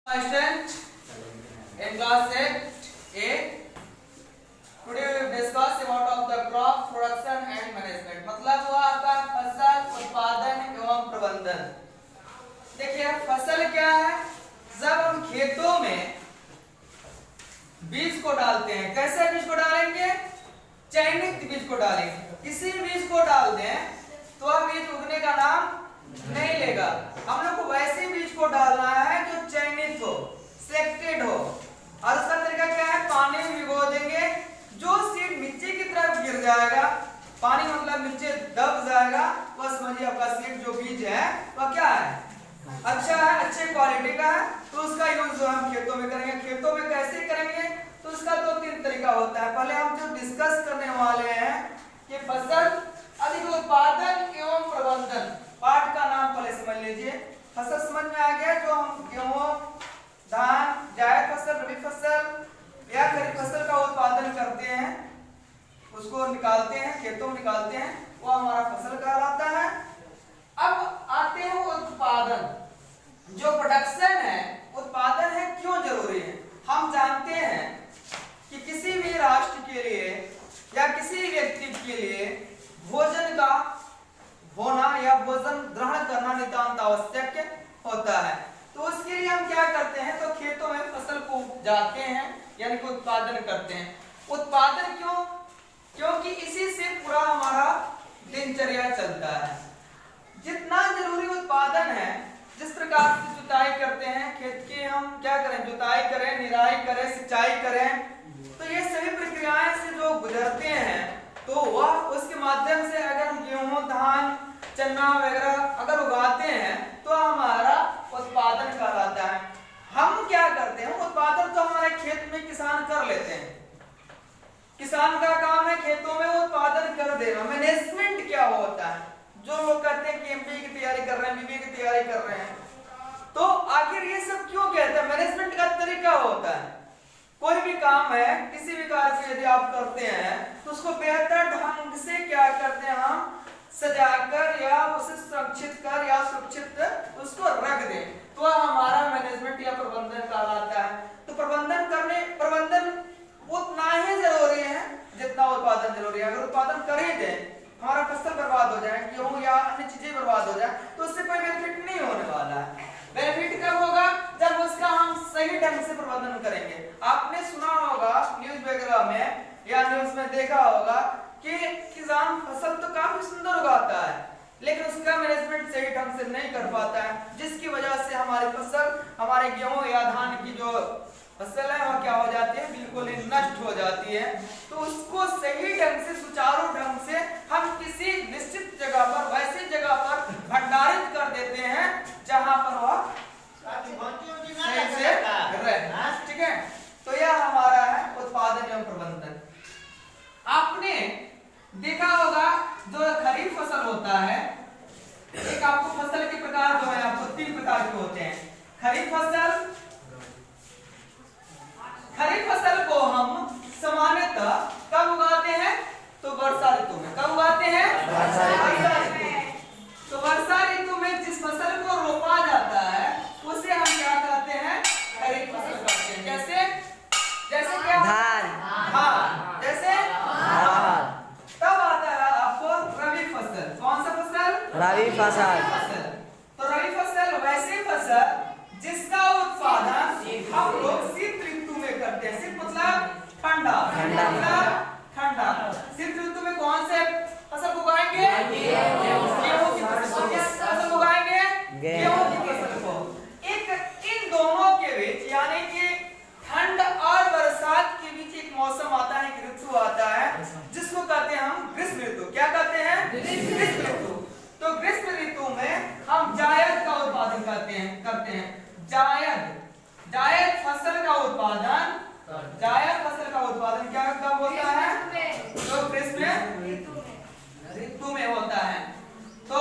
Student in class 8A. Today we will discuss about of the crop production and management. मतलब हुआ आपका फसल उत्पादन एवं प्रबंधन। देखिए फसल क्या है? जब हम खेतों में बीज को डालते हैं, कैसे बीज को डालेंगे? चयनित बीज को डालेंगे। किसी बीज को डाल दें तो वह बीज उगने का नाम नहीं लेगा। हम लोग को वैसे बीज को डालना है जो चयनित हो, सिलेक्टेड हो। और उसका तरीका क्या है? पानी में भिगो देंगे। जो सीड नीचे की तरफ गिर जाएगा, पानी मतलब नीचे दब जाएगा, वह समझिए आपका सीड जो बीज है वह क्या है? अच्छा है, अच्छे क्वालिटी का है। तो उसका यूज जो हम खेतों में करेंगे। खेतों में कैसे करेंगे? तो उसका दो तीन तरीका होता है। पहले हम जो डिस्कस करने वाले हैं कि फसल अधिक उत्पादन एवं प्रबंधन पाठ का नाम पहले समझ लीजिए। फसल समझ में आ गया? जो हम गेहूं, धान, जायद फसल, रबी फसल या खरीफ फसल का उत्पादन करते हैं, उसको निकालते हैं, खेतों में निकालते हैं, वो हमारा फसल कहलाता है। अब आते हैं उत्पादन। जो प्रोडक्शन है, उत्पादन है, क्यों जरूरी है? हम जानते हैं कि किसी भी राष्ट्र के लिए या किसी व्यक्ति के लिए भोजन का होना या भोजन ग्रहण करना नितांत आवश्यक होता है। तो उसके लिए हम क्या करते हैं? तो खेतों में फसल को उगाते हैं, यानी कि उत्पादन करते हैं। उत्पादन क्यों? क्योंकि इसी से पूरा हमारा दिनचर्या चलता है। जितना जरूरी उत्पादन है, जिस प्रकार से जुताई करते हैं, खेत की हम क्या करें? जुताई करें, निराई करें, सिंचाई करें, तो ये सभी प्रक्रियाएं से जो गुजरते हैं, तो वह उसके माध्यम से अगर हम गेहूं, धान, चना वगैरह अगर उगाते हैं तो हमारा उत्पादन कहलाता है। हम क्या करते हैं? उत्पादन तो हमारे खेत में किसान कर लेते हैं। किसान का काम है खेतों में उत्पादन कर देना। मैनेजमेंट क्या होता है? जो लोग कहते हैं कि एमबीए की तैयारी कर रहे हैं, बीबीए की तैयारी कर रहे हैं, तो आखिर ये सब क्यों कहते हैं? मैनेजमेंट का तरीका होता है। कोई भी काम है, किसी भी कार्य को यदि आप करते हैं तो उसको बेहतर ढंग से क्या करते हैं? हम सजाकर या उसे सुरक्षित कर या सुरक्षित उसको रख दें, तो हमारा मैनेजमेंट या प्रबंधन कहलाता है। तो प्रबंधन उतना ही जरूरी है जितना उत्पादन जरूरी है। अगर उत्पादन कर ही दें, हमारा फसल बर्बाद हो जाए, गेहूं या अन्य चीजें बर्बाद हो जाए, तो उससे कोई बेनिफिट नहीं होने वाला है। बेनिफिट कब होगा? जब उसका हम सही ढंग से प्रबंधन करेंगे। आपने सुना होगा न्यूज वगैरह में या न्यूज में देखा होगा कि किसान फसल तो काफी सुंदर उगाता है, लेकिन उसका मैनेजमेंट सही ढंग से नहीं कर पाता है, जिसकी वजह से हमारी फसल, हमारे गेहूं या धान की जो फसल है वह क्या हो जाती है? बिल्कुल ही नष्ट हो जाती है। तो उसको सही ढंग से, सुचारू ढंग से हम किसी निश्चित जगह पर, वैसी जगह पर भंडारित कर देते हैं जहां पर वह सही से रहे। ठीक है? तो यह हमारा है उत्पादन एवं प्रबंधन। आपने देखा होगा जो खरीफ फसल होता है, एक आपको फसल के प्रकार जो है आपको 3 प्रकार के होते हैं। खरीफ फसल को हम सामान्यतः कब उगाते हैं? तो वर्षा ऋतु में। कब उगाते हैं? वर्षा ऋतु में। तो वर्षा ऋतु में जिस फसल को रोपा जाता है उसे हम क्या कहते हैं? खरीफ फसल कहते हैं। जैसे क्या? धान। हाँ, जैसे धान। तब आता है आपको रबी फसल। कौन सा फसल? रबी फसल। तो रबी फसल वैसी फसल जिसका उत्पादन हम लोग शीत ऋतु में करते हैं। शीत मतलब ठंडा। शीत ऋतु में कौन से फसल उगाएंगे? गेहूं की फसल उगाएंगे। गेहूं की फसल को इन दोनों के बीच, यानी कि ठंड और बरसात के बीच एक मौसम आता है, एक ऋतु आता है, जिसको कहते हैं हम ग्रीष्म ऋतु। क्या कहते हैं? ग्रीष्म ऋतु। तो ग्रीष्म ऋतु में हम जायद का उत्पादन करते हैं। जायद फसल का उत्पादन क्या कब होता है? तो ग्रीष्म ऋतु में होता है। तो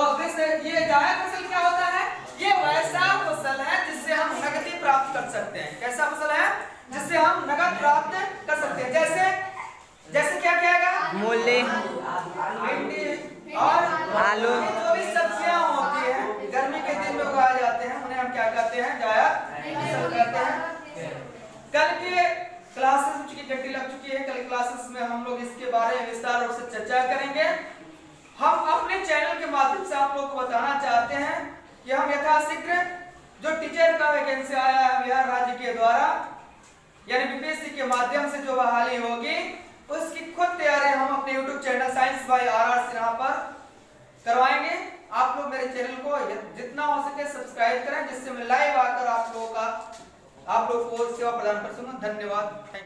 ये जायद फसल क्या होता है? ये वैसा फसल है जिससे हम नकदी प्राप्त कर सकते हैं। कैसा फसल है? जिससे हम नकद प्राप्त कर सकते हैं। जैसे क्या किया? मूली, भिंडी और आलू। जो भी सब्जियां होती हैं गर्मी के दिन में उगाए जाते हैं, उन्हें हम क्या कहते हैं? जायद फसल कहते कल के क्लासेस चूंकि घंटी लग चुकी है, कल क्लासेस में हम लोग इसके बारे में विस्तार रूप से चर्चा करेंगे। हम अपने चैनल के माध्यम से आप लोग को बताना चाहते हैं कि हम यथाशीघ्र जो टीचर का वैकेंसी आया है बिहार राज्य के द्वारा यानी बीपीएससी के माध्यम से जो बहाली होगी उसकी खुद तैयारी हम अपने YouTube channel science by RR Sinha पर करवाएंगे। आप लोग मेरे चैनल को जितना हो सके सब्सक्राइब करें जिससे मैं लाइव आकर आप लोगों को सेवा प्रदान कर सकूं। धन्यवाद।